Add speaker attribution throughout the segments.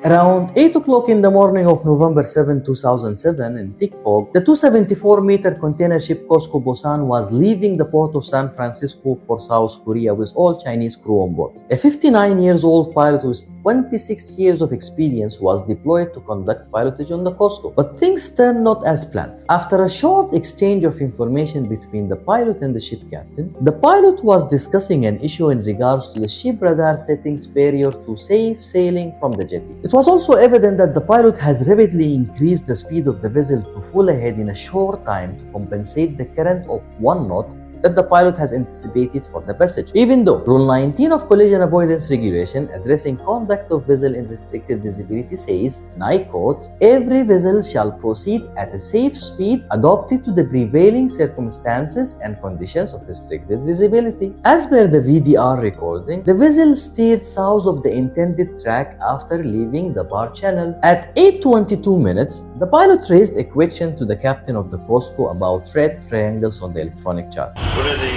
Speaker 1: Around 8 o'clock in the morning of November 7, 2007, in thick fog, the 274-meter container ship Cosco Busan was leaving the port of San Francisco for South Korea with all Chinese crew on board. A 59-year-old pilot with 26 years of experience was deployed to conduct pilotage on the Cosco. But things turned not as planned. After a short exchange of information between the pilot and the ship captain, the pilot was discussing an issue in regards to the ship radar settings prior to safe sailing from the jetty. It was also evident that the pilot has rapidly increased the speed of the vessel to full ahead in a short time to compensate the current of 1 knot that the pilot has anticipated for the passage. Even though Rule 19 of Collision Avoidance Regulation addressing conduct of vessel in restricted visibility says, and I quote, "Every vessel shall proceed at a safe speed adapted to the prevailing circumstances and conditions of restricted visibility." As per the VDR recording, the vessel steered south of the intended track after leaving the bar channel. At 8:22 minutes, the pilot raised a question to the captain of the Cosco about red triangles on the electronic chart.
Speaker 2: What are these,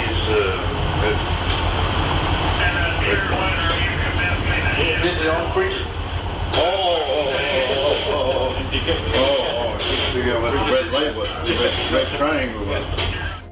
Speaker 2: red triangle.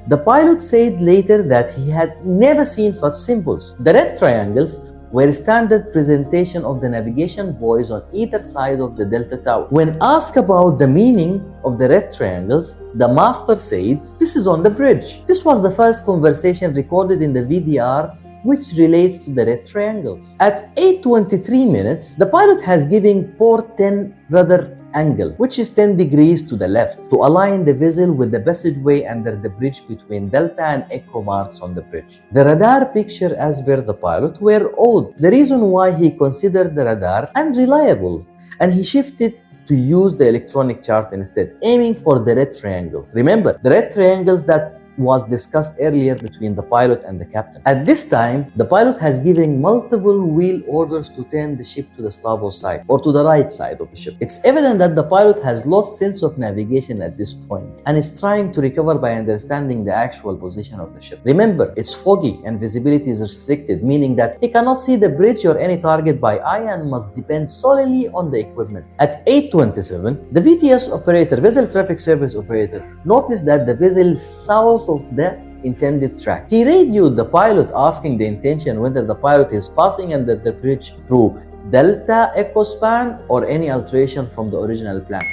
Speaker 1: The pilot said later that he had never seen such symbols. The red triangles were standard presentation of the navigation buoys on either side of the Delta Tower. When asked about the meaning of the red triangles, the master said, "This is on the bridge." This was the first conversation recorded in the VDR which relates to the red triangles. At 8:23 minutes, the pilot has given port 10 rudder angle, which is 10 degrees to the left, to align the vessel with the passageway under the bridge between Delta and Echo marks on the bridge. The radar picture as per the pilot were odd. The reason why he considered the radar unreliable, and he shifted to use the electronic chart instead, aiming for the red triangles. Remember, the red triangles that was discussed earlier between the pilot and the captain. At this time, the pilot has given multiple wheel orders to turn the ship to the starboard side or to the right side of the ship. It's evident that the pilot has lost sense of navigation at this point and is trying to recover by understanding the actual position of the ship. Remember, it's foggy and visibility is restricted, meaning that he cannot see the bridge or any target by eye and must depend solely on the equipment. At 8:27, the VTS operator, Vessel Traffic Service Operator, noticed that the vessel is south of the intended track. He radioed the pilot asking the intention whether the pilot is passing under the bridge through Delta Echo span or any alteration from the original plan.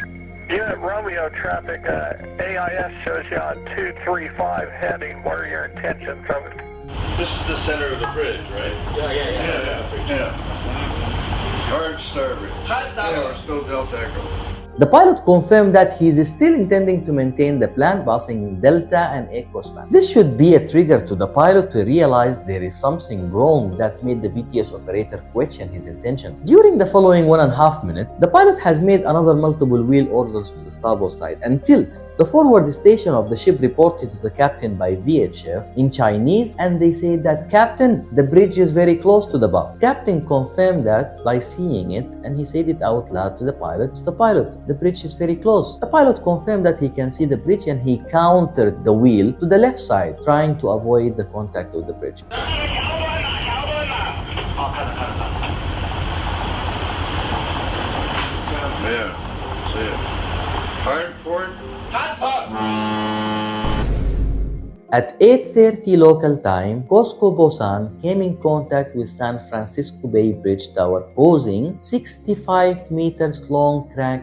Speaker 2: Unit Romeo traffic, AIS shows you on 235 heading. What are your intentions from it? This is the center of the bridge, right? Yeah. Hard starboard. Yeah, we're still Delta Echo.
Speaker 1: The pilot confirmed that he is still intending to maintain the plan passing Delta and Echo span. This should be a trigger to the pilot to realize there is something wrong that made the VTS operator question his intention. During the following 1.5 minutes, the pilot has made another multiple wheel orders to the starboard side until the forward station of the ship reported to the captain by VHF in Chinese, and they said that, "Captain, the bridge is very close to the bar." Captain confirmed that by seeing it, and he said it out loud to the pilot. "It's the pilot. The bridge is very close." The pilot confirmed that he can see the bridge, and he countered the wheel to the left side, trying to avoid the contact of the bridge.
Speaker 2: Yeah, see it. Hard port.
Speaker 1: At 8:30 local time, Cosco Busan came in contact with San Francisco Bay Bridge Tower, causing 65 meters long crack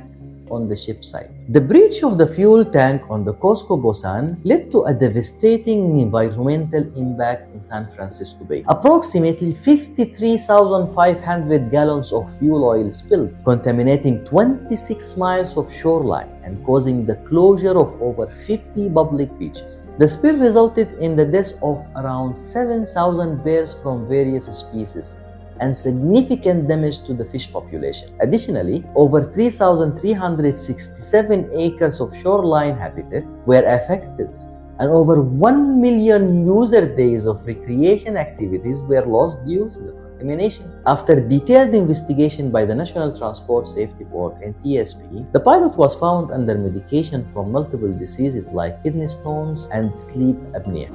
Speaker 1: on the ship site. The breach of the fuel tank on the Cosco Busan led to a devastating environmental impact in San Francisco Bay. Approximately 53,500 gallons of fuel oil spilled, contaminating 26 miles of shoreline and causing the closure of over 50 public beaches. The spill resulted in the death of around 7,000 bears from various species and significant damage to the fish population. Additionally, over 3,367 acres of shoreline habitat were affected, and over 1 million user days of recreation activities were lost due to the contamination. After detailed investigation by the National Transport Safety Board and TSP, the pilot was found under medication from multiple diseases like kidney stones and sleep apnea.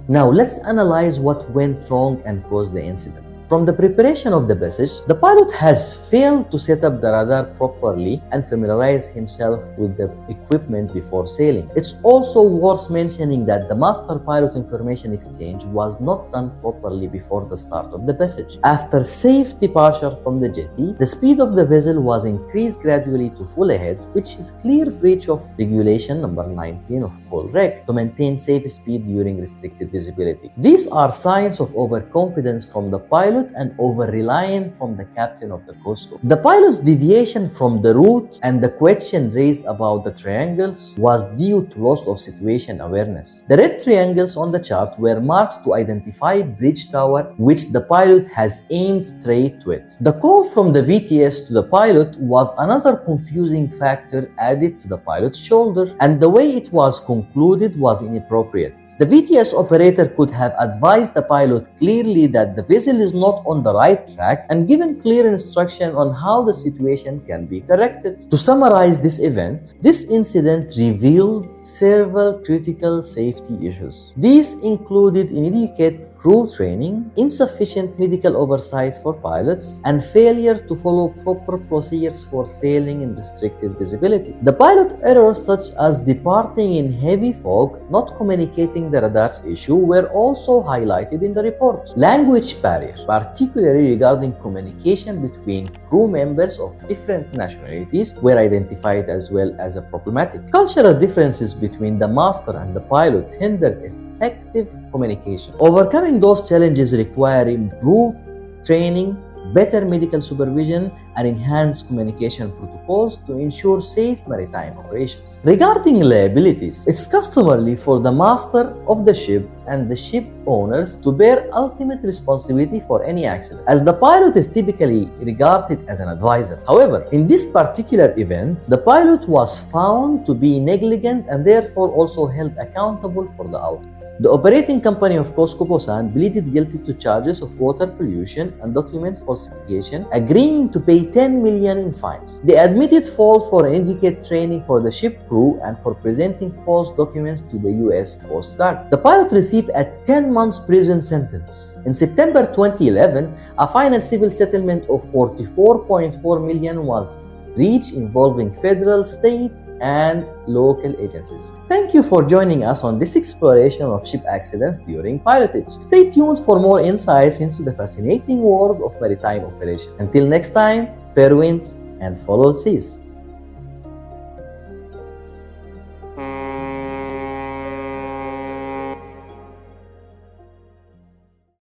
Speaker 1: Now let's analyze what went wrong and caused the incident. From the preparation of the passage, the pilot has failed to set up the radar properly and familiarize himself with the equipment before sailing. It's also worth mentioning that the master pilot information exchange was not done properly before the start of the passage. After safe departure from the jetty, the speed of the vessel was increased gradually to full ahead, which is clear breach of regulation number 19 of Rec to maintain safe speed during restricted visibility. These are signs of overconfidence from the pilot and over-reliance from the captain of the Cosco. The pilot's deviation from the route and the question raised about the triangles was due to loss of situation awareness. The red triangles on the chart were marked to identify bridge tower, which the pilot has aimed straight to it. The call from the VTS to the pilot was another confusing factor added to the pilot's shoulder, and the way it was concluded was inappropriate. The VTS operator could have advised the pilot clearly that the vessel is not on the right track and given clear instruction on how the situation can be corrected. To summarize this event, this incident revealed several critical safety issues. These included inadequate crew training, insufficient medical oversight for pilots, and failure to follow proper procedures for sailing in restricted visibility. The pilot errors such as departing in heavy fog, not communicating the radar's issue, were also highlighted in the report. Language barrier, particularly regarding communication between crew members of different nationalities, were identified as well as a problematic. Cultural differences between the master and the pilot hindered effective communication. Overcoming those challenges require improved training, better medical supervision, and enhanced communication protocols to ensure safe maritime operations. Regarding liabilities, it's customary for the master of the ship and the ship owners to bear ultimate responsibility for any accident, as the pilot is typically regarded as an advisor. However, in this particular event, the pilot was found to be negligent and therefore also held accountable for the outcome. The operating company of Cosco Busan pleaded guilty to charges of water pollution and document falsification, agreeing to pay 10 million in fines. They admitted fault for inadequate training for the ship crew and for presenting false documents to the US Coast Guard. The pilot received a 10 months prison sentence. In September 2011, a final civil settlement of 44.4 million was reached involving federal, state, and local agencies. Thank you for joining us on this exploration of ship accidents during pilotage. Stay tuned for more insights into the fascinating world of maritime operation. Until next time, fair winds and followed seas.